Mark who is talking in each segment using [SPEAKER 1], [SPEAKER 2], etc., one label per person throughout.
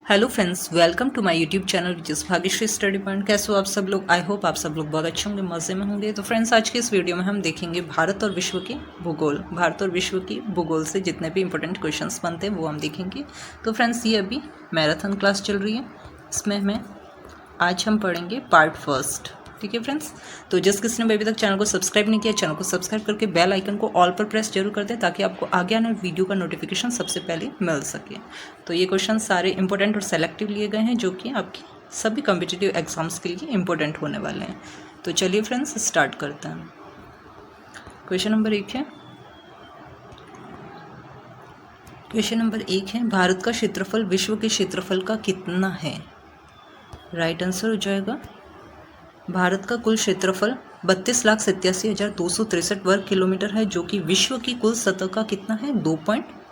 [SPEAKER 1] Hello friends, welcome to my YouTube channel which is Bhagyashree study point. कैसे हो आप सब लोग? आई होप आप सब लोग बहुत अच्छे होंगे, मज़े में होंगे। तो फ्रेंड्स, आज के इस वीडियो में हम देखेंगे भारत और विश्व की भूगोल। भारत और विश्व की भूगोल से जितने भी इंपॉर्टेंट क्वेश्चंस बनते हैं वो हम देखेंगे। तो फ्रेंड्स, ये अभी मैराथन क्लास चल रही है, इसमें हमें आज हम पढ़ेंगे पार्ट फर्स्ट। ठीक है फ्रेंड्स, तो जिस किसी ने अभी तक चैनल को सब्सक्राइब नहीं किया, चैनल को सब्सक्राइब करके बेल आइकन को ऑल पर प्रेस जरूर कर दें ताकि आपको आगे आने वाली वीडियो का नोटिफिकेशन सबसे पहले मिल सके। तो ये क्वेश्चन सारे इंपॉर्टेंट और सेलेक्टिव लिए गए हैं जो कि आपकी सभी कॉम्पिटिटिव एग्जाम्स के लिए इंपॉर्टेंट होने वाले हैं। तो चलिए फ्रेंड्स, स्टार्ट करते हैं। क्वेश्चन नंबर 1 है, भारत का क्षेत्रफल विश्व के क्षेत्रफल का कितना है? राइट आंसर हो जाएगा, भारत का कुल क्षेत्रफल 32,87,263 वर्ग किलोमीटर है, जो कि विश्व की कुल सतह का कितना है?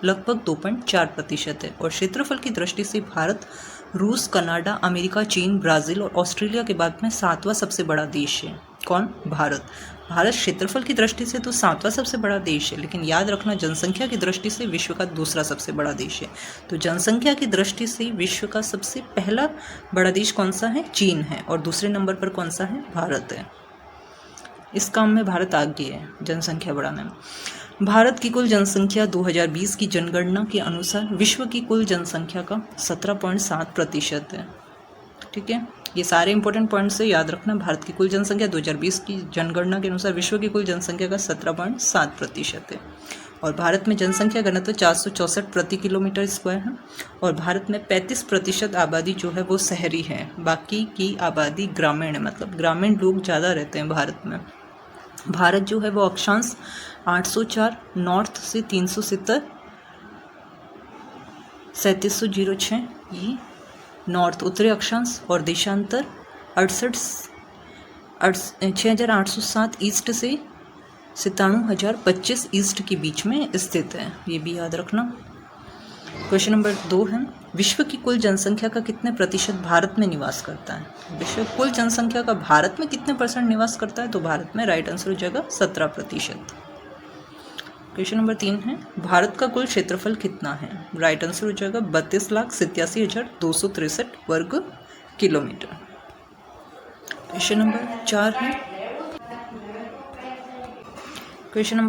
[SPEAKER 1] लगभग 2.4% है। और क्षेत्रफल की दृष्टि से भारत रूस, कनाडा, अमेरिका, चीन, ब्राज़ील और ऑस्ट्रेलिया के बाद में 7वां सबसे बड़ा देश है। कौन? भारत। भारत क्षेत्रफल की दृष्टि से तो 7वां सबसे बड़ा देश है, लेकिन याद रखना जनसंख्या की दृष्टि से विश्व का दूसरा सबसे बड़ा देश है। तो जनसंख्या की दृष्टि से विश्व का सबसे पहला बड़ा देश कौन सा है? चीन है। और दूसरे नंबर पर कौन सा है? भारत है। इस काम में भारत आगे है जनसंख्या बढ़ाने में। भारत की कुल जनसंख्या 2020 की जनगणना के अनुसार विश्व की कुल जनसंख्या का 17.7% है। ठीक है, ये सारे इंपॉर्टेंट पॉइंट्स से याद रखना। भारत की कुल जनसंख्या 2020 की जनगणना के अनुसार विश्व की कुल जनसंख्या का 17.7% है। और भारत में जनसंख्या घनत्व 464 प्रति किलोमीटर स्क्वायर है। और भारत में 35% आबादी जो है वो शहरी है, बाकी की आबादी ग्रामीण है, मतलब ग्रामीण लोग ज़्यादा रहते हैं भारत में। भारत जो है वो अक्षांश 804 नॉर्थ से 370 3706 ये नॉर्थ उत्तरी अक्षांश, और देशांतर 6807 ईस्ट से 97,025 ईस्ट के बीच में स्थित है, ये भी याद रखना। क्वेश्चन नंबर 2 है, विश्व की कुल जनसंख्या का कितने प्रतिशत भारत में निवास करता है? विश्व कुल जनसंख्या का भारत में कितने परसेंट निवास करता है? तो भारत में राइट आंसर हो जाएगा 17%। क्वेश्चन नंबर 3 है, भारत का कुल क्षेत्रफल कितना है? राइट आंसर हो जाएगा 32,87,263 वर्ग किलोमीटर। क्वेश्चन नंबर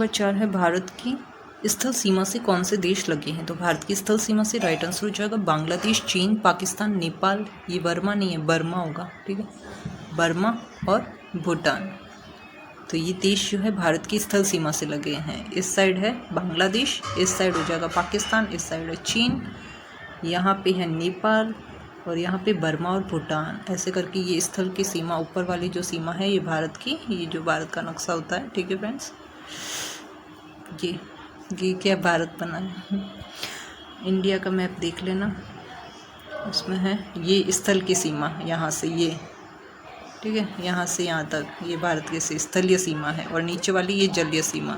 [SPEAKER 1] 4 है, भारत की स्थल सीमा से कौन से देश लगे हैं? तो भारत की स्थल सीमा से राइट आंसर हो जाएगा बांग्लादेश, चीन, पाकिस्तान, नेपाल, ये बर्मा नहीं है, बर्मा होगा। ठीक है, बर्मा और भूटान। तो ये देश जो है भारत की स्थल सीमा से लगे हैं। इस साइड है बांग्लादेश, इस साइड हो जाएगा पाकिस्तान, इस साइड है चीन, यहाँ पे है नेपाल और यहाँ पे बर्मा और भूटान। ऐसे करके ये स्थल की सीमा, ऊपर वाली जो सीमा है ये भारत की, ये जो भारत का नक्शा होता है। ठीक है फ्रेंड्स, ये क्या भारत बना है, इंडिया का मैप देख लेना, उसमें है ये स्थल की सीमा, यहाँ से ये, ठीक है, यहाँ से यहाँ तक ये भारत की स्थलीय सीमा है, और नीचे वाली ये जलीय सीमा।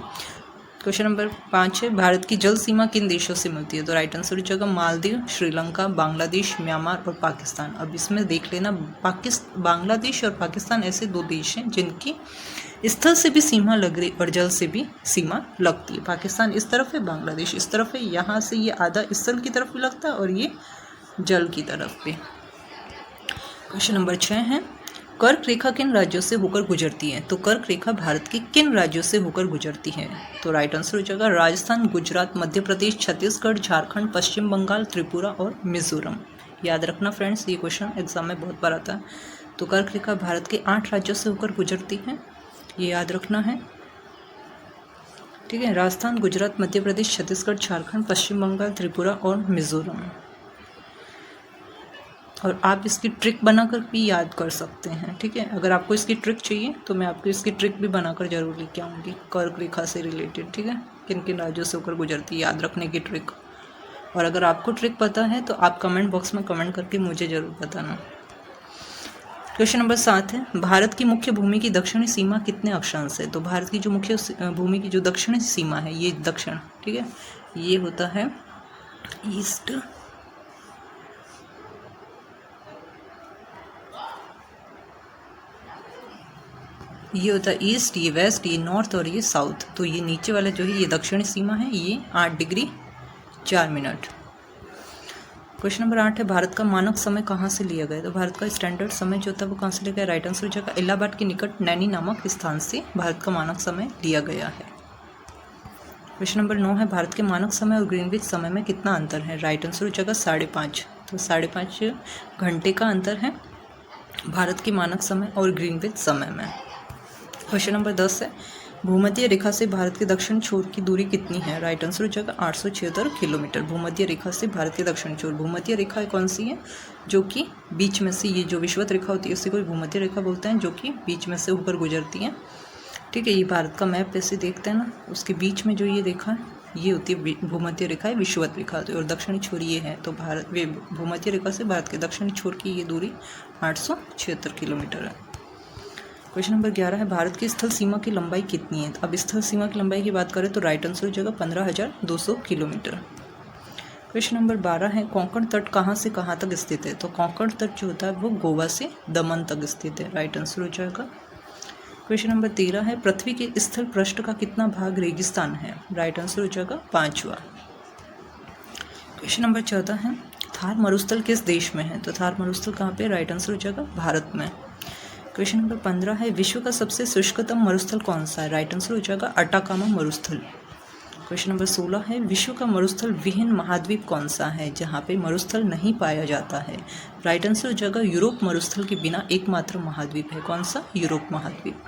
[SPEAKER 1] क्वेश्चन नंबर 5 है, भारत की जल सीमा किन देशों से मिलती है? तो राइट आंसर हो जाएगा मालदीव, श्रीलंका, बांग्लादेश, म्यांमार और पाकिस्तान। अब इसमें देख लेना, बांग्लादेश और पाकिस्तान ऐसे दो देश हैं जिनकी स्थल से भी सीमा लग रही और जल से भी सीमा लगती है। पाकिस्तान इस तरफ है, बांग्लादेश इस तरफ है, यहाँ से ये आधा स्थल की तरफ भी लगता है और ये जल की तरफ भी। क्वेश्चन नंबर 6 है, कर्क रेखा किन राज्यों से होकर गुजरती है? तो कर्क रेखा भारत के किन राज्यों से होकर गुजरती है? तो राइट आंसर हो जाएगा राजस्थान, गुजरात, मध्य प्रदेश, छत्तीसगढ़, झारखंड, पश्चिम बंगाल, त्रिपुरा और मिजोरम। याद रखना फ्रेंड्स, ये क्वेश्चन एग्जाम में बहुत बार आता है। तो कर्क रेखा भारत के 8 राज्यों से होकर गुजरती है, ये याद रखना है। ठीक है, राजस्थान, गुजरात, मध्य प्रदेश, छत्तीसगढ़, झारखंड, पश्चिम बंगाल, त्रिपुरा और मिजोरम। और आप इसकी ट्रिक बनाकर भी याद कर सकते हैं। ठीक है, अगर आपको इसकी ट्रिक चाहिए तो मैं आपको इसकी ट्रिक भी बनाकर जरूर लेके आऊँगी, कर्क रेखा से रिलेटेड। ठीक है, किन किन राज्यों से होकर गुजरती है, याद रखने की ट्रिक। और अगर आपको ट्रिक पता है तो आप कमेंट बॉक्स में कमेंट करके मुझे ज़रूर बताना। क्वेश्चन नंबर 7 है, भारत की मुख्य भूमि की दक्षिणी सीमा कितने अक्षांश है? तो भारत की जो मुख्य भूमि की जो दक्षिणी सीमा है, ये दक्षिण, ठीक है, ये होता है ईस्ट, ये होता है ईस्ट, ये वेस्ट, ये नॉर्थ और ये साउथ। तो ये नीचे वाला जो है ये दक्षिणी सीमा है, ये 8 डिग्री 4 मिनट। क्वेश्चन नंबर 8 है भारत का मानक समय कहाँ से लिया गया? तो भारत का स्टैंडर्ड समय जो होता है वो कहाँ से लिया गया? राइट आंसर हो जाएगा इलाहाबाद के निकट नैनी नामक स्थान से भारत का मानक समय लिया गया है। क्वेश्चन नंबर 9 है भारत के मानक समय और ग्रीनविच समय में कितना अंतर है? राइट आंसर हो जाएगा 5.5। तो 5.5 घंटे का अंतर है भारत के मानक समय और ग्रीनविच समय में। क्वेश्चन नंबर 10 है भूमध्य रेखा से भारत के दक्षिण छोर की दूरी कितनी है? राइट आंसर हो जाएगा 876 किलोमीटर। भूमध्य रेखा से भारत के दक्षिण छोर, भूमध्य रेखा कौन सी है? जो कि बीच में से, ये जो विषुवत रेखा होती है उसे कोई भूमध्य रेखा बोलते हैं, जो कि बीच में से होकर गुजरती है। ठीक है, ये भारत का मैप ऐसे देखते हैं ना, उसके बीच में जो ये रेखा है ये होती है भूमध्य रेखा है, विषुवत रेखा, और दक्षिणी छोर ये है। तो भूमध्य रेखा से भारत के दक्षिणी छोर की ये दूरी 876 किलोमीटर है। क्वेश्चन नंबर 11 है भारत की स्थल सीमा की लंबाई कितनी है? अब स्थल सीमा की लंबाई की बात करें तो राइट आंसर हो जाएगा 15,200 किलोमीटर। क्वेश्चन नंबर 12 है कोंकण तट कहाँ से कहाँ तक स्थित है? तो कोंकण तट जो होता है वो गोवा से दमन तक स्थित है। राइट आंसर हो जाएगा। क्वेश्चन नंबर 13 है पृथ्वी के स्थल पृष्ठ का कितना भाग रेगिस्तान है? राइट आंसर हो जाएगा 5वां। क्वेश्चन नंबर 14 है थार मरुस्थल किस देश में है? तो थार मरुस्थल कहाँ पे? राइट आंसर हो जाएगा भारत में। क्वेश्चन नंबर 15 है विश्व का सबसे शुष्कतम मरुस्थल कौन सा है? राइट आंसर हो जाएगा अटाकामा मरुस्थल। क्वेश्चन नंबर 16 है विश्व का मरुस्थल विहीन महाद्वीप कौन सा है जहाँ पे मरुस्थल नहीं पाया जाता है? राइट आंसर हो जाएगा यूरोप मरुस्थल के बिना एकमात्र महाद्वीप है। कौन सा? यूरोप महाद्वीप,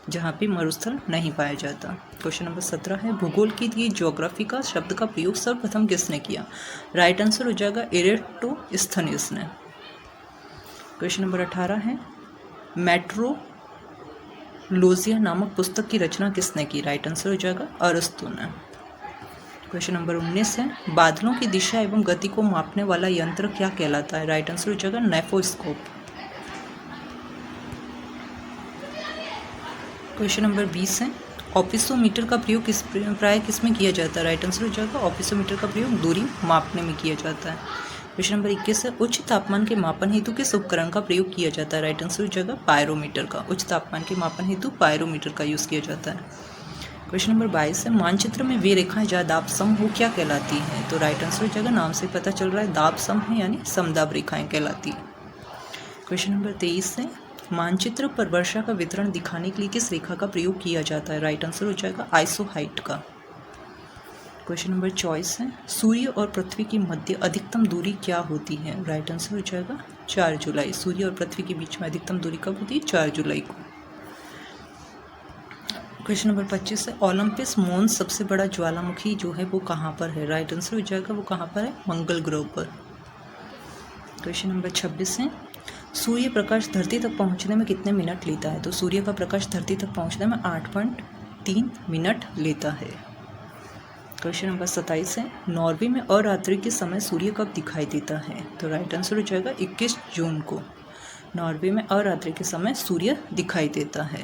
[SPEAKER 1] जहाँ पे मरुस्थल नहीं पाया जाता। क्वेश्चन नंबर 17 है भूगोल की दिए ज्योग्राफी का शब्द का प्रयोग सर्वप्रथम किसने किया? राइट आंसर हो जाएगा एरेटोस्थनीज ने। क्वेश्चन नंबर 18 है मेट्रोलोजिया नामक पुस्तक की रचना किसने की? राइट आंसर हो जाएगा अरस्तु ने। क्वेश्चन नंबर 19 है बादलों की दिशा एवं गति को मापने वाला यंत्र क्या कहलाता है? राइट आंसर हो जाएगा नेफोस्कोप। क्वेश्चन नंबर 20 है ऑफिसोमीटर का प्रयोग प्राय किसमें किया जाता है? राइट आंसर हो जाएगा ऑफिसोमीटर का प्रयोग दूरी मापने में किया जाता है। क्वेश्चन नंबर 21 है उच्च तापमान के मापन हेतु किस उपकरण का प्रयोग किया जाता है? राइट आंसर हो जाएगा पायरोमीटर का। उच्च तापमान के मापन हेतु पायरोमीटर का यूज़ किया जाता है। क्वेश्चन नंबर 22 है मानचित्र में वे रेखाएं जहाँ दाब सम हो क्या कहलाती हैं? तो राइट आंसर हो जाएगा, नाम से पता चल रहा है दाब सम है, यानी समदाब रेखाएं कहलाती है। क्वेश्चन नंबर 23 है मानचित्र पर वर्षा का वितरण दिखाने के लिए किस रेखा का प्रयोग किया जाता है? राइट आंसर हो जाएगा आइसोहाइट का। क्वेश्चन नंबर 24 है सूर्य और पृथ्वी की मध्य अधिकतम दूरी क्या होती है? राइट आंसर हो जाएगा 4 जुलाई। सूर्य और पृथ्वी के बीच में अधिकतम दूरी कब होती है? 4 जुलाई को। क्वेश्चन नंबर 25 है ओलंपस मोन्स सबसे बड़ा ज्वालामुखी जो है वो कहाँ पर है? राइट आंसर हो जाएगा वो कहाँ पर है? मंगल ग्रह पर। क्वेश्चन नंबर 26 है सूर्य प्रकाश धरती तक पहुँचने में कितने मिनट लेता है? तो सूर्य का प्रकाश धरती तक पहुँचने में 8.3 मिनट लेता है। क्वेश्चन नंबर 27 है नॉर्वे में अरात्रि के समय सूर्य कब दिखाई देता है? तो राइट आंसर हो जाएगा 21 जून को। नॉर्वे में अरात्रि के समय सूर्य दिखाई देता है।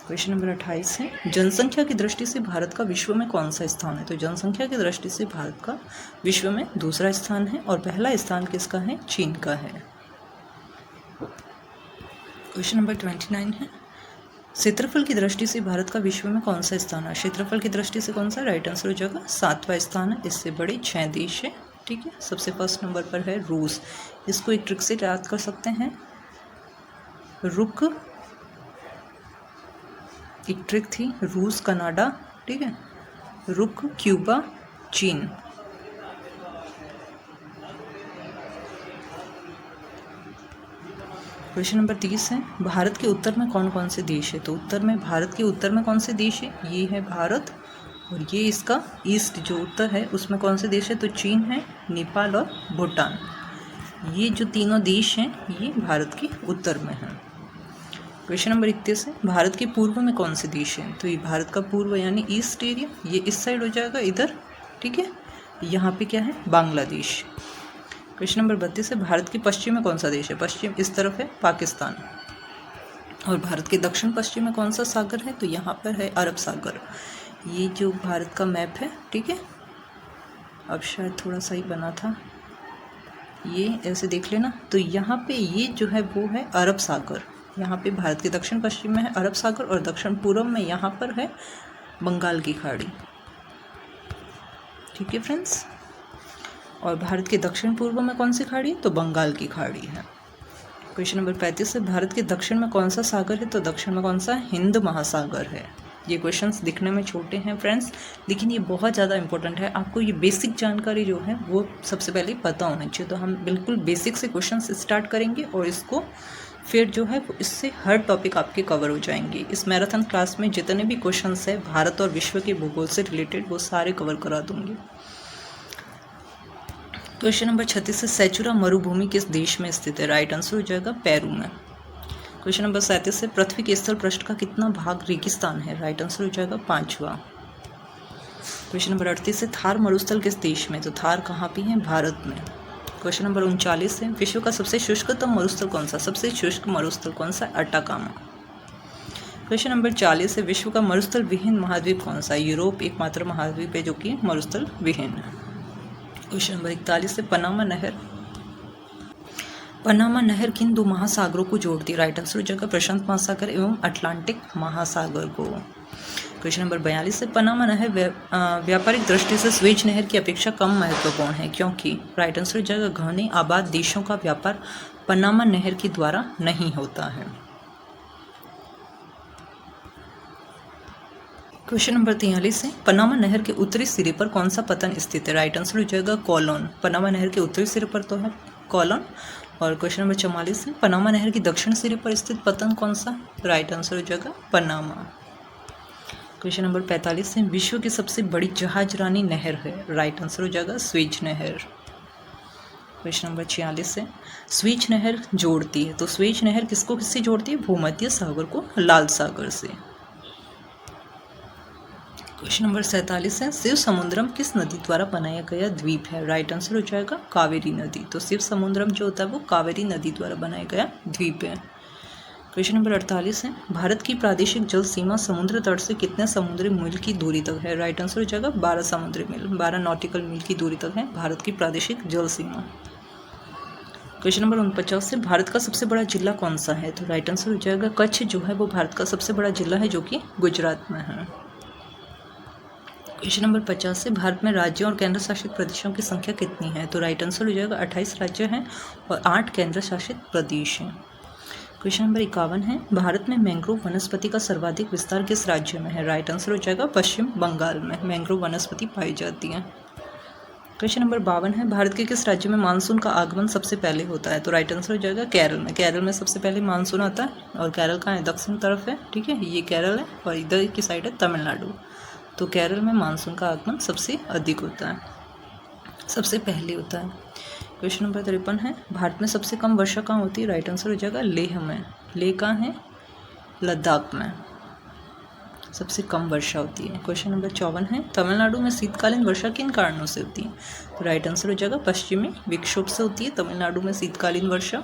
[SPEAKER 1] क्वेश्चन नंबर 28 है जनसंख्या की दृष्टि से भारत का विश्व में कौन सा स्थान है? तो जनसंख्या की दृष्टि से भारत का विश्व में दूसरा स्थान है और पहला स्थान किसका है? चीन का है। क्वेश्चन नंबर 29 है क्षेत्रफल की दृष्टि से भारत का विश्व में कौन सा स्थान है? क्षेत्रफल की दृष्टि से कौन सा? राइट आंसर हो जाएगा 7वां स्थान है। इससे बड़े 6 देश है। ठीक है, सबसे फर्स्ट नंबर पर है रूस। इसको एक ट्रिक से याद कर सकते हैं, रुक एक ट्रिक थी, रूस, कनाडा, ठीक है, रुक, क्यूबा, चीन। क्वेश्चन नंबर 30 है भारत के उत्तर में कौन कौन से देश है? तो भारत के उत्तर में कौन से देश है? ये है भारत, और ये इसका ईस्ट जो उत्तर है उसमें कौन से देश है? तो चीन है, नेपाल और भूटान। ये जो तीनों देश हैं ये भारत के उत्तर में हैं। क्वेश्चन नंबर 31 है भारत के पूर्व में कौन से देश हैं? तो ये भारत का पूर्व यानी ईस्ट एरिया, ये इस साइड हो जाएगा इधर। ठीक है, यहाँ पे क्या है? बांग्लादेश। क्वेश्चन नंबर 32 है भारत के पश्चिम में कौन सा देश है? पश्चिम इस तरफ है पाकिस्तान। और भारत के दक्षिण पश्चिम में कौन सा सागर है? तो यहाँ पर है अरब सागर। ये जो भारत का मैप है, ठीक है, अब शायद थोड़ा सा ही बना था, ये ऐसे देख लेना। तो यहाँ पे ये जो है वो है अरब सागर। यहाँ पे भारत के दक्षिण पश्चिम में है अरब सागर और दक्षिण पूर्व में यहाँ पर है बंगाल की खाड़ी। ठीक है फ्रेंड्स, और भारत के दक्षिण पूर्व में कौन सी खाड़ी है? तो बंगाल की खाड़ी है। क्वेश्चन नंबर 35 है, भारत के दक्षिण में कौन सा सागर है? तो दक्षिण में कौन सा? हिंद महासागर है। ये क्वेश्चंस दिखने में छोटे हैं फ्रेंड्स, लेकिन ये बहुत ज़्यादा इंपॉर्टेंट है। आपको ये बेसिक जानकारी जो है वो सबसे पहले पता होना चाहिए। तो हम बिल्कुल बेसिक से क्वेश्चंस स्टार्ट करेंगे और इसको फिर जो है इससे हर टॉपिक आपके कवर हो जाएंगे। इस मैराथन क्लास में जितने भी क्वेश्चंस है भारत और विश्व के भूगोल से रिलेटेड वो सारे कवर करा दूंगी। क्वेश्चन नंबर 36 है, सेचुरा मरुभूमि किस देश में स्थित है? राइट आंसर हो जाएगा पेरू में। क्वेश्चन नंबर 37 है, पृथ्वी के स्थल पृष्ठ का कितना भाग रेगिस्तान है? राइट आंसर हो जाएगा 5वां। क्वेश्चन नंबर 38 है, थार मरुस्थल किस देश में? तो थार कहाँ पे है? भारत में। क्वेश्चन नंबर 39 है, विश्व का सबसे शुष्कतम मरुस्थल कौन सा? सबसे शुष्क मरुस्थल कौन सा? अटाकामा। क्वेश्चन नंबर 40 है, विश्व का मरुस्थल विहीन महाद्वीप कौन सा? यूरोप एकमात्र महाद्वीप है जो कि मरुस्थल विहीन है। क्वेश्चन नंबर 41 है, पनामा नहर किन दो महासागरों को जोड़ती है? राइट आंसर हो जाएगा प्रशांत महासागर एवं अटलांटिक महासागर को। क्वेश्चन नंबर 42 है, पनामा नहर व्यापारिक दृष्टि से स्वेज नहर की अपेक्षा कम महत्वपूर्ण है क्योंकि? राइट आंसर हो जाएगा घने आबाद देशों का व्यापार पनामा नहर के द्वारा नहीं होता है। क्वेश्चन नंबर 43 है, पनामा नहर के उत्तरी सिरे पर कौन सा पतन स्थित है? राइट आंसर हो जाएगा कोलोन। पनामा नहर के उत्तरी सिरे पर तो है कोलोन। और क्वेश्चन नंबर 44 है, पनामा नहर की दक्षिण सिरे पर स्थित पतन कौन सा? राइट आंसर हो जाएगा पनामा। क्वेश्चन नंबर 45 है, विश्व की सबसे बड़ी जहाजरानी नहर है? राइट आंसर हो जाएगा स्वेज नहर। क्वेश्चन नंबर 46 है, स्वेज नहर जोड़ती है, तो स्वेज नहर किसको किससे जोड़ती है? भूमध्य सागर को लाल सागर से। क्वेश्चन नंबर 47 है, शिव समुद्रम किस नदी द्वारा बनाया गया द्वीप है? राइट आंसर हो जाएगा कावेरी नदी। तो शिव समुद्रम जो होता है वो कावेरी नदी द्वारा बनाया गया द्वीप है। क्वेश्चन नंबर 48 है, भारत की प्रादेशिक जल सीमा समुद्र तट से कितने समुद्री मील की दूरी तक है? राइट आंसर हो जाएगा 12 समुद्री मील, 12 नॉटिकल मील की दूरी तक है भारत की प्रादेशिक जल सीमा। क्वेश्चन नंबर 49 है, भारत का सबसे बड़ा जिला कौन सा है? तो राइट आंसर हो जाएगा कच्छ जो है वो भारत का सबसे बड़ा जिला है जो कि गुजरात में है। क्वेश्चन नंबर 50 है, भारत में राज्यों और केंद्र शासित प्रदेशों की संख्या कितनी है? तो राइट आंसर हो जाएगा 28 राज्य हैं और 8 केंद्र शासित प्रदेश हैं। क्वेश्चन नंबर 51 है, भारत में मैंग्रोव वनस्पति का सर्वाधिक विस्तार किस राज्य में है? राइट आंसर हो जाएगा पश्चिम बंगाल में मैंग्रोव वनस्पति पाई जाती है। क्वेश्चन नंबर 52 है, भारत के किस राज्य में मानसून का आगमन सबसे पहले होता है? तो राइट आंसर हो जाएगा केरल में। केरल में सबसे पहले मानसून आता है और केरल कहाँ है? दक्षिण तरफ है, ठीक है, ये केरल है और इधर की साइड है तमिलनाडु। तो केरल में मानसून का आगमन सबसे अधिक होता है, सबसे पहले होता है। क्वेश्चन नंबर 53 है, भारत में सबसे कम वर्षा कहाँ होती है? राइट आंसर हो जाएगा लेह में। लेह कहाँ है? लद्दाख में सबसे कम वर्षा होती है। क्वेश्चन नंबर 54 है, तमिलनाडु में शीतकालीन वर्षा किन कारणों से होती है? तो राइट आंसर हो जाएगा पश्चिमी विक्षोभ से होती है तमिलनाडु में शीतकालीन वर्षा।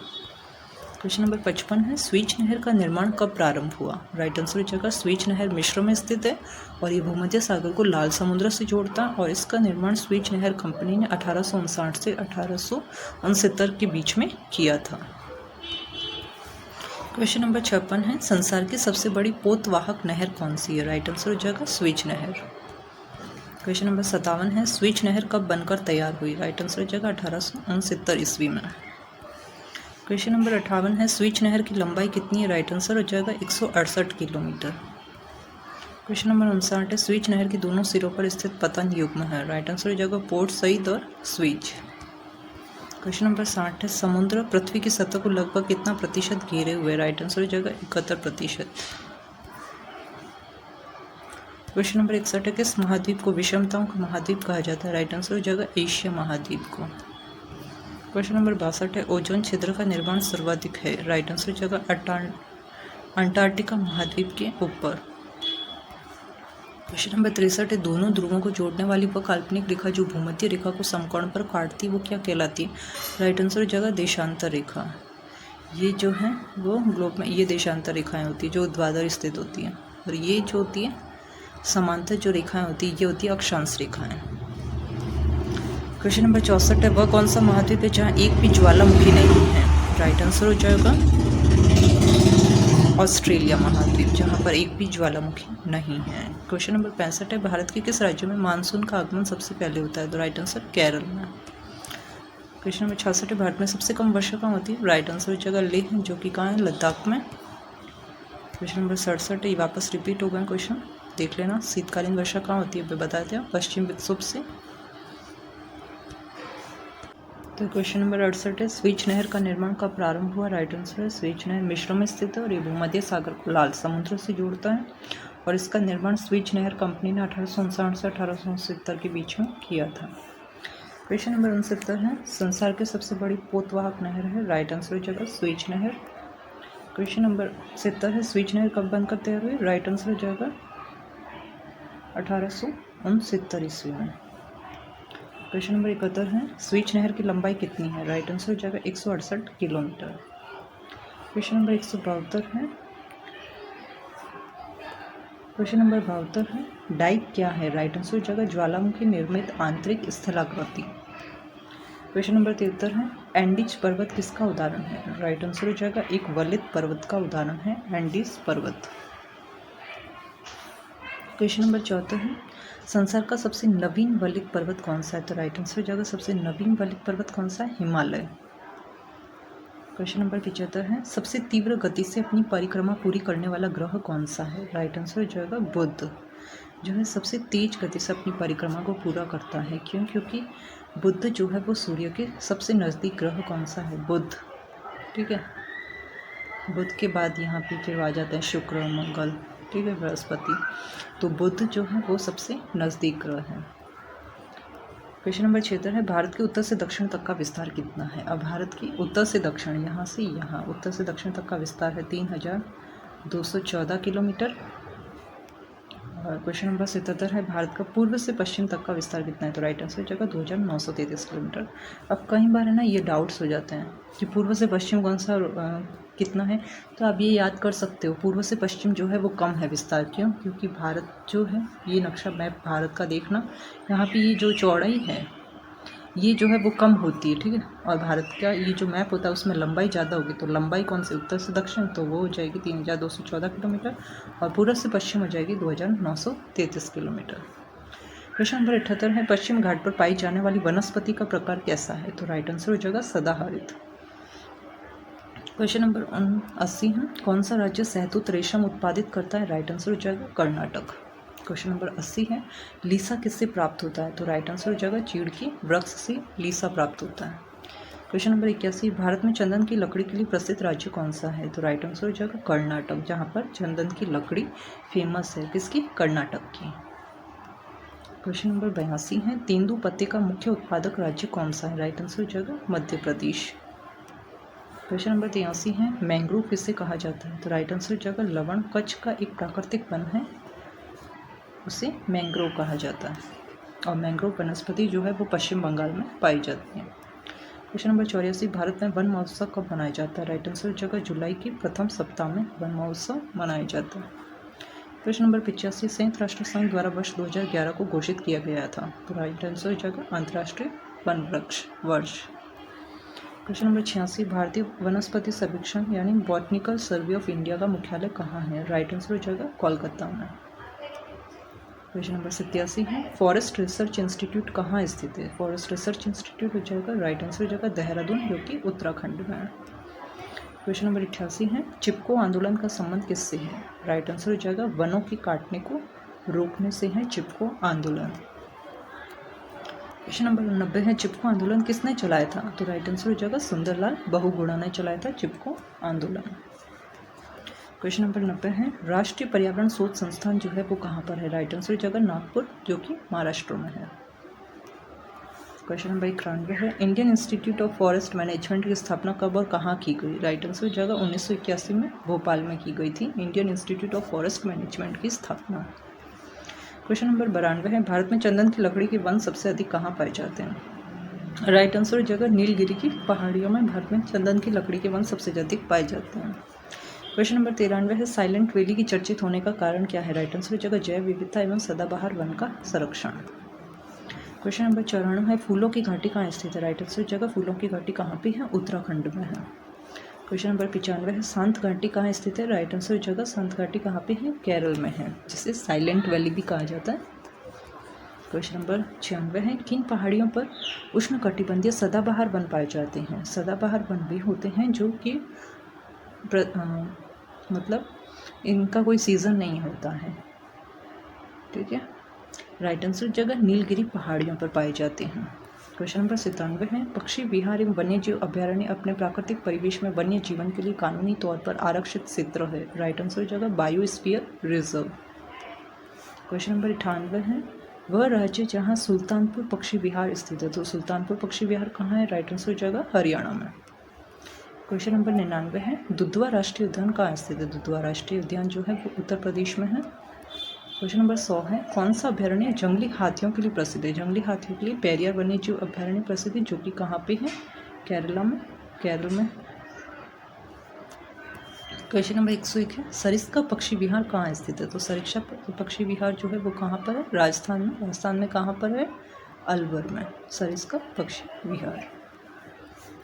[SPEAKER 1] क्वेश्चन नंबर 55 है, स्वेज नहर का निर्माण कब प्रारंभ हुआ? राइट आंसर हो जाएगा स्वेज नहर मिस्र में स्थित है और ये भूमध्य सागर को लाल समुद्र से जोड़ता है और इसका निर्माण स्वेज नहर कंपनी ने 1859 से 1869 के बीच में किया था। क्वेश्चन नंबर 56 है, संसार की सबसे बड़ी पोतवाहक नहर कौन सी है? राइट आंसर हो जाएगा स्वेज नहर। क्वेश्चन नंबर 57 है, स्वेज नहर कब बनकर तैयार हुई? राइट आंसर हो जाएगा 1869 ईस्वी में। क्वेश्चन नंबर 58 है, स्वेज नहर की लंबाई कितनी है? राइट आंसर हो जाएगा 168 किलोमीटर। क्वेश्चन नंबर 59 है, स्वेज नहर के दोनों सिरों पर स्थित पतन युग्म है? राइट आंसर हो जाएगा पोर्ट सईद और स्वेज। क्वेश्चन नंबर 60 है, समुद्र पृथ्वी की सतह को लगभग कितना प्रतिशत घेरे हुए? राइट आंसर हो जाएगा 71%। क्वेश्चन नंबर 61 है, किस महाद्वीप को विषमताओं का महाद्वीप कहा जाता है? राइट आंसर हो जाएगा एशिया महाद्वीप को। क्वेश्चन नंबर 62 है, ओजोन छिद्र का निर्माण सर्वाधिक है? राइट आंसर हो जाएगा अंटार्कटिका महाद्वीप के ऊपर। क्वेश्चन नंबर 63 है, दोनों ध्रुवों को जोड़ने वाली वह काल्पनिक रेखा जो भूमध्य रेखा को समकोण पर काटती है वो क्या कहलाती है? राइट आंसर हो जाएगा देशांतर रेखा। ये जो है वो ग्लोब में ये देशांतर रेखाएं होती है जो ऊर्ध्वाधर स्थित होती हैं और ये जो होती है समांतर जो रेखाएं होती है ये होती है अक्षांश रेखाएं। क्वेश्चन नंबर 64 है, वह कौन सा महाद्वीप है जहाँ एक भी ज्वालामुखी नहीं है? राइट आंसर हो जाएगा ऑस्ट्रेलिया महाद्वीप, जहाँ पर एक भी ज्वालामुखी नहीं है। क्वेश्चन नंबर 65 है, भारत के किस राज्य में मानसून का आगमन सबसे पहले होता है? तो राइट आंसर केरल में। क्वेश्चन नंबर 66 है, भारत में सबसे कम वर्षा कहाँ होती है? राइट आंसर हो जाएगा लेह, जो कि कहाँ है? लद्दाख में। क्वेश्चन नंबर 67 है, ये वापस रिपीट हो गए क्वेश्चन, देख लेना। शीतकालीन वर्षा कहाँ होती है? बताते हैं, पश्चिम विक्षोभ से। तो क्वेश्चन नंबर 68 है, स्विच नहर का निर्माण कब प्रारंभ हुआ? राइट आंसर है स्विच नहर मिस्र में स्थित है और ये भूमध्य सागर को लाल समुद्र से जोड़ता है और इसका निर्माण स्विच नहर कंपनी ने 1859 से 1870 के बीच में किया था। क्वेश्चन नंबर 69 है, संसार की सबसे बड़ी पोतवाहक नहर है? राइट आंसर हो जाएगा स्विच नहर। क्वेश्चन नंबर 70 है, स्विच नहर कब बनकर तैयार हुई? राइट आंसर हो जाएगा 1869 ईस्वी में। क्वेश्चन नंबर 71 है, स्विच नहर की लंबाई कितनी है? राइट आंसर हो जाएगा 168 किलोमीटर। क्वेश्चन नंबर 172 है, क्वेश्चन नंबर 72 है, डाइक क्या है? राइट आंसर हो जाएगा ज्वालामुखी निर्मित आंतरिक स्थलाकृति। क्वेश्चन नंबर 73 है, एंडीज पर्वत किसका उदाहरण है? राइट आंसर हो जाएगा एक वलित पर्वत का उदाहरण है एंडीज पर्वत। क्वेश्चन नंबर 74 है, संसार का सबसे नवीन वलित पर्वत कौन सा है? तो राइट आंसर हो जाएगा सबसे नवीन वलित पर्वत कौन सा है? हिमालय। क्वेश्चन नंबर 75 है, सबसे तीव्र गति से अपनी परिक्रमा पूरी करने वाला ग्रह कौन सा है? राइट आंसर हो जाएगा बुध, जो है सबसे तेज गति से अपनी परिक्रमा को पूरा करता है। क्यों? क्योंकि बुध जो है वो सूर्य के सबसे नज़दीक ग्रह कौन सा है? बुध। ठीक है, बुध के बाद यहाँ पे फिर आ जाते हैं शुक्र, मंगल, ठीक है, बृहस्पति। तो बुध जो है वो सबसे नज़दीक ग्रह है। क्वेश्चन नंबर 76 है, भारत के उत्तर से दक्षिण तक का विस्तार कितना है? अब भारत की उत्तर से दक्षिण, यहाँ से यहाँ उत्तर से दक्षिण तक का विस्तार है 3214 किलोमीटर। क्वेश्चन नंबर 77 है, भारत का पूर्व से पश्चिम तक का विस्तार कितना है? तो राइट आंसर हो जाएगा 2933 किलोमीटर। अब कई बार है ना ये डाउट्स हो जाते हैं कि पूर्व से पश्चिम कौन सा कितना है, तो आप ये याद कर सकते हो पूर्व से पश्चिम जो है वो कम है विस्तार। क्यों? क्योंकि भारत जो है, ये नक्शा मैप भारत का देखना, यहाँ पे ये जो चौड़ाई है ये जो है वो कम होती है, ठीक है, और भारत का ये जो मैप होता है उसमें लंबाई ज़्यादा होगी। तो लंबाई कौन सी? उत्तर से दक्षिण, तो वो हो जाएगी 3214 किलोमीटर और पूर्व से पश्चिम हो जाएगी 2933 किलोमीटर। क्वेश्चन नंबर 78 है, पश्चिम घाट पर पाई जाने वाली वनस्पति का प्रकार कैसा है? तो राइट आंसर हो जाएगा सदाहरित। क्वेश्चन नंबर 80 है, कौन सा राज्य शहतूत रेशम उत्पादित करता है? राइट आंसर हो जाएगा कर्नाटक। क्वेश्चन नंबर 80 है, लीसा किससे प्राप्त होता है? तो राइट आंसर हो जाएगा चीड़ की वृक्ष से लीसा प्राप्त होता है। क्वेश्चन नंबर 81, भारत में चंदन की लकड़ी के लिए प्रसिद्ध राज्य कौन सा है? तो राइट आंसर हो जाएगा कर्नाटक, जहाँ पर चंदन की लकड़ी फेमस है। किसकी? कर्नाटक की। क्वेश्चन नंबर 82 है, तेंदू पत्ते का मुख्य उत्पादक राज्य कौन सा है? राइट आंसर हो जाएगा मध्य प्रदेश। क्वेश्चन नंबर 83 है, मैंग्रोव किसे कहा जाता है? तो राइट आंसर हो जाएगा लवण कच्छ का एक प्राकृतिक वन है, उसे मैंग्रोव कहा जाता है और मैंग्रोव वनस्पति जो है वो पश्चिम बंगाल में पाई जाती है। क्वेश्चन नंबर 84, भारत में वन महोत्सव कब मनाया जाता है? राइट आंसर हो जाएगा जुलाई के प्रथम सप्ताह में वन महोत्सव मनाया जाता है। क्वेश्चन नंबर 85, संयुक्त राष्ट्र संघ द्वारा वर्ष 2011 को घोषित किया गया था। तो राइट आंसर हो जाएगा अंतर्राष्ट्रीय वन वृक्ष वर्ष। क्वेश्चन नंबर 86, भारतीय वनस्पति सर्वेक्षण यानी बॉटनिकल सर्वे ऑफ इंडिया का मुख्यालय कहाँ है? राइट आंसर हो जाएगा कोलकाता में। क्वेश्चन नंबर 87 है, फॉरेस्ट रिसर्च इंस्टीट्यूट कहाँ स्थित है? फॉरेस्ट रिसर्च इंस्टीट्यूट हो जाएगा राइट आंसर हो जाएगा देहरादून, जो कि उत्तराखंड में है। क्वेश्चन नंबर 88 है, चिपको आंदोलन का संबंध किससे है? राइट आंसर हो जाएगा वनों के काटने को रोकने से है चिपको आंदोलन। क्वेश्चन नंबर 90 है, चिपको आंदोलन किसने चलाया था? तो राइट आंसर हो जाएगा सुंदरलाल बहुगुणा ने चलाया था चिपको आंदोलन। क्वेश्चन नंबर 90 है, राष्ट्रीय पर्यावरण शोध संस्थान जो है वो कहाँ पर है? राइट आंसर हो जाएगा नागपुर, जो कि महाराष्ट्र में है। क्वेश्चन नंबर 91 है, Indian institute of forest management की स्थापना कब और कहाँ की गई? राइट आंसर हो जाएगा 1981 में भोपाल में की गई थी Indian institute of forest management की स्थापना। क्वेश्चन नंबर 92 है, भारत में चंदन की लकड़ी के वन सबसे अधिक कहाँ पाए जाते हैं? राइट आंसर हो जाएगा नीलगिरी की पहाड़ियों में भारत में चंदन की लकड़ी के वन सबसे अधिक पाए जाते हैं। क्वेश्चन नंबर 93 है, साइलेंट वैली की चर्चित होने का कारण क्या है? राइट आंसर हो जाएगा जैव विविधता एवं सदाबहार वन का संरक्षण। क्वेश्चन नंबर 94 है, फूलों की घाटी कहाँ स्थित है? राइट आंसर हो जाएगा फूलों की घाटी कहाँ पे है? उत्तराखंड में है। क्वेश्चन नंबर 95 है, शांत घाटी कहाँ स्थित है? राइट आंसर हो जाएगा शांत घाटी कहाँ पे है? केरल में है, जिसे साइलेंट वैली भी कहा जाता है। क्वेश्चन नंबर 96 है, किन पहाड़ियों पर उष्णकटिबंधीय सदाबहार वन पाए जाते हैं? सदाबहार वन भी होते हैं जो कि मतलब इनका कोई सीज़न नहीं होता है, ठीक है। राइट आंसर जगह नीलगिरी पहाड़ियों पर पाए जाते हैं। क्वेश्चन नंबर 97 है, पक्षी विहार एवं वन्यजीव अभ्यारण्य अपने प्राकृतिक परिवेश में वन्य जीवन के लिए कानूनी तौर पर आरक्षित क्षेत्र है। राइट आंसर जगह बायोस्फीयर रिजर्व। क्वेश्चन नंबर 98 है, वह राज्य जहां सुल्तानपुर पक्षी विहार स्थित है। तो सुल्तानपुर पक्षी विहार कहाँ है? राइट आंसर जगह हरियाणा में। क्वेश्चन नंबर 99 है, दुधवा राष्ट्रीय उद्यान कहाँ स्थित है? दुधवा राष्ट्रीय उद्यान जो है वो उत्तर प्रदेश में है। क्वेश्चन नंबर 100 है, कौन सा अभ्यारण्य जंगली हाथियों के लिए प्रसिद्ध है? जंगली हाथियों के लिए पेरियार वन्यजीव अभ्यारण्य प्रसिद्ध है, जो कि कहाँ पे है? केरल में। क्वेश्चन नंबर 101 है, सरिस्का पक्षी विहार कहाँ स्थित है? तो सरिस्का पक्षी विहार जो है वो कहाँ पर है? राजस्थान में। राजस्थान में कहाँ पर है? अलवर में सरिस्का पक्षी विहार।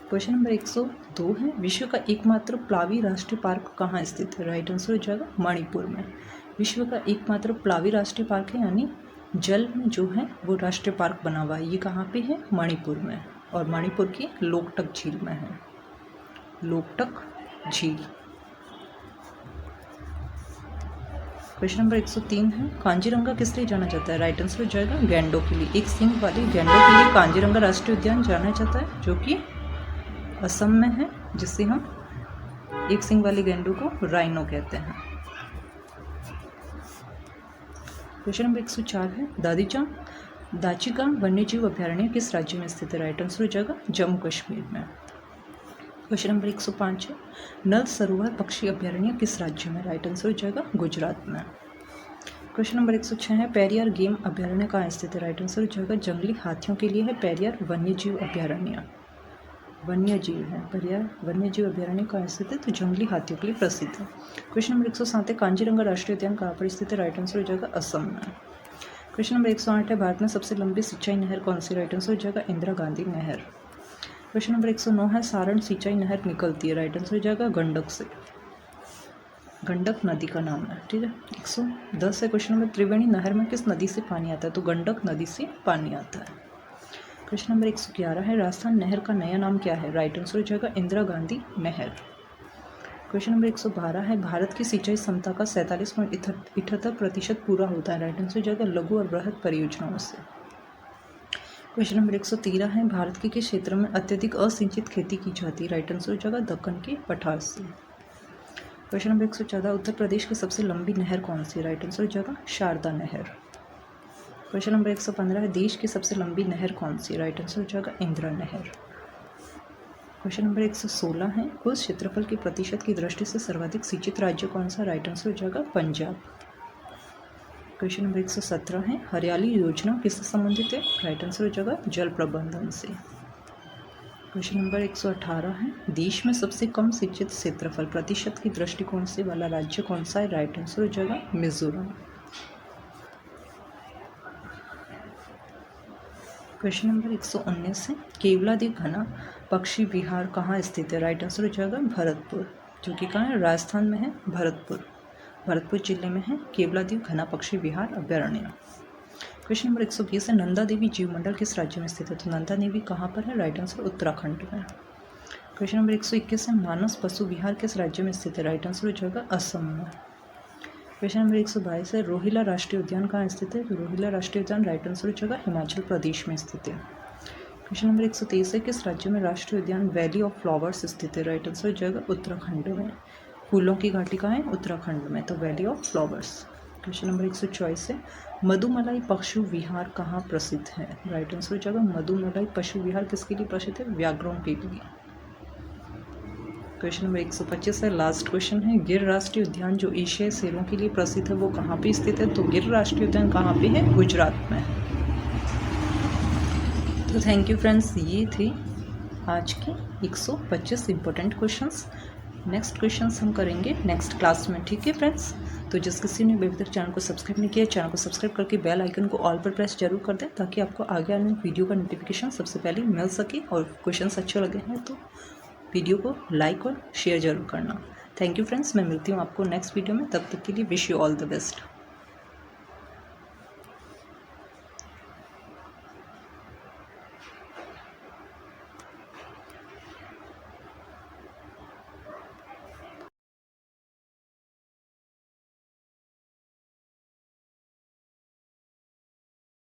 [SPEAKER 1] क्वेश्चन नंबर 102 है, विश्व का एकमात्र प्लावी राष्ट्रीय पार्क कहाँ स्थित है? राइट आंसर जगह मणिपुर में। विश्व का एकमात्र प्लावी राष्ट्रीय पार्क है, यानी जल में जो है वो राष्ट्रीय पार्क बना हुआ है, ये कहाँ पे है? मणिपुर में, और मणिपुर की लोकटक झील में है। लोकटक झील। क्वेश्चन नंबर 103 है, कांजीरंगा किस लिए जाना जाता है? राइट आंसर जाएगा गैंडों के लिए। एक सींग वाली गैंडों के लिए कांजीरंगा राष्ट्रीय उद्यान जाना जाता है, जो कि असम में है, जिससे हम एक सींग वाली गैंडों को राइनो कहते हैं। क्वेश्चन नंबर 104 है, दाचिका वन्यजीव अभ्यारण्य किस राज्य में स्थित है? राइट आंसर जगह जम्मू कश्मीर में। क्वेश्चन नंबर 105 है, नल सरोवर पक्षी अभ्यारण्य किस राज्य में? राइट आंसर जगह गुजरात में। क्वेश्चन नंबर 106 है, पेरियार गेम अभ्यारण्य कहाँ स्थित है? राइट आंसर जगह जंगली हाथियों के लिए है पेरियार वन्यजीव अभ्यारण्य। वन्यजीव है पेरियार वन्यजीव अभ्यारण्य कहाँ स्थित है? तो जंगली हाथियों के लिए प्रसिद्ध है। क्वेश्चन नंबर 107 है, कांजीरंगा राष्ट्रीय उद्यान कहाँ पर स्थित है? राइट आंसर जगह असम में। क्वेश्चन नंबर 108 है, भारत में सबसे लंबी सिंचाई नहर कौन सी? राइट आंसर जगह इंदिरा गांधी नहर। क्वेश्चन नंबर 109 है, सारण सिंचाई नहर निकलती है? राइट आंसर जगह गंडक से। गंडक नदी का नाम है, ठीक है। 110 है क्वेश्चन नंबर, त्रिवेणी नहर में किस नदी से पानी आता है? तो गंडक नदी से पानी आता है। क्वेश्चन नंबर 111 है, राजस्थान नहर का नया नाम क्या है? राइट आंसर जगह इंदिरा गांधी नहर। क्वेश्चन नंबर 112 है, भारत की सिंचाई क्षमता का 47.78% पूरा होता है? राइट आंसर जगह लघु और बृहद परियोजनाओं से। क्वेश्चन नंबर 113 है, भारत के किस क्षेत्र में अत्यधिक असिंचित खेती की जाती है? राइट आंसर जगह दक्कन के पठार से। क्वेश्चन नंबर 114, उत्तर प्रदेश की सबसे लंबी नहर कौन सी है? राइट आंसर जगह शारदा नहर। क्वेश्चन नंबर 115 है, देश की सबसे लंबी नहर कौन सी? राइट आंसर जगह इंदिरा नहर। क्वेश्चन नंबर 116 है, कुल क्षेत्रफल के प्रतिशत की दृष्टि से सर्वाधिक सिंचित राज्य कौन सा? राइट आंसर जगह पंजाब। क्वेश्चन नंबर 117 है, हरियाली योजना किससे संबंधित है? राइट आंसर जगह जल प्रबंधन से। क्वेश्चन नंबर 118 है, देश में सबसे कम सिंचित क्षेत्रफल प्रतिशत की दृष्टिकोण से वाला राज्य कौन सा है? राइट आंसर जगह मिजोरम। क्वेश्चन नंबर 119 है, केवलादेव घना पक्षी विहार कहाँ स्थित है? राइट आंसर जगह भरतपुर, जो कि कहाँ है? राजस्थान में है भरतपुर जिले में है केवलादेव घना पक्षी विहार अभ्यारण्य। क्वेश्चन नंबर 120 है, नंदा देवी जीव मंडल किस राज्य में स्थित है? तो नंदा देवी कहाँ पर है? राइट आंसर उत्तराखंड में। क्वेश्चन नंबर 121 है, मानस पशु विहार किस राज्य में स्थित है? राइट आंसर जगह असम में। क्वेश्चन नंबर 122 है, रोहिला राष्ट्रीय उद्यान कहाँ स्थित है? तो रोहिला राष्ट्रीय उद्यान राइट आंसर जगह हिमाचल प्रदेश में स्थित है। क्वेश्चन नंबर 123 है, किस राज्य में राष्ट्रीय उद्यान वैली ऑफ फ्लावर्स स्थित है? राइट आंसर जगह उत्तराखंड में। फूलों की घाटी कहाँ है? उत्तराखंड में, तो valley of flowers. Question number 124 है, मधुमलाई पशु विहार कहाँ प्रसिद्ध है? राइट आंसर जगह मधुमलाई पशु विहार किसके लिए प्रसिद्ध है? व्याघ्रों के लिए। क्वेश्चन नंबर 125 है, लास्ट क्वेश्चन है, गिर राष्ट्रीय उद्यान जो एशियाई शेरों के लिए प्रसिद्ध है वो कहाँ पे स्थित है? तो गिर राष्ट्रीय उद्यान कहाँ पे है? गुजरात में। तो थैंक यू फ्रेंड्स, ये थे आज के 125 इंपॉर्टेंट क्वेश्चंस। नेक्स्ट क्वेश्चंस हम करेंगे नेक्स्ट क्लास में, ठीक है फ्रेंड्स। तो जिस किसी ने अभी तक चैनल को सब्सक्राइब नहीं किया, चैनल को सब्सक्राइब करके बेल आइकन को ऑल पर प्रेस जरूर कर दें, ताकि आपको आगे आने वीडियो का नोटिफिकेशन सबसे पहले मिल सके। और क्वेश्चंस अच्छे लगे हैं तो वीडियो को लाइक और शेयर जरूर करना। थैंक यू फ्रेंड्स, मैं मिलती हूँ आपको नेक्स्ट वीडियो में। तब तक के लिए wish you all the best.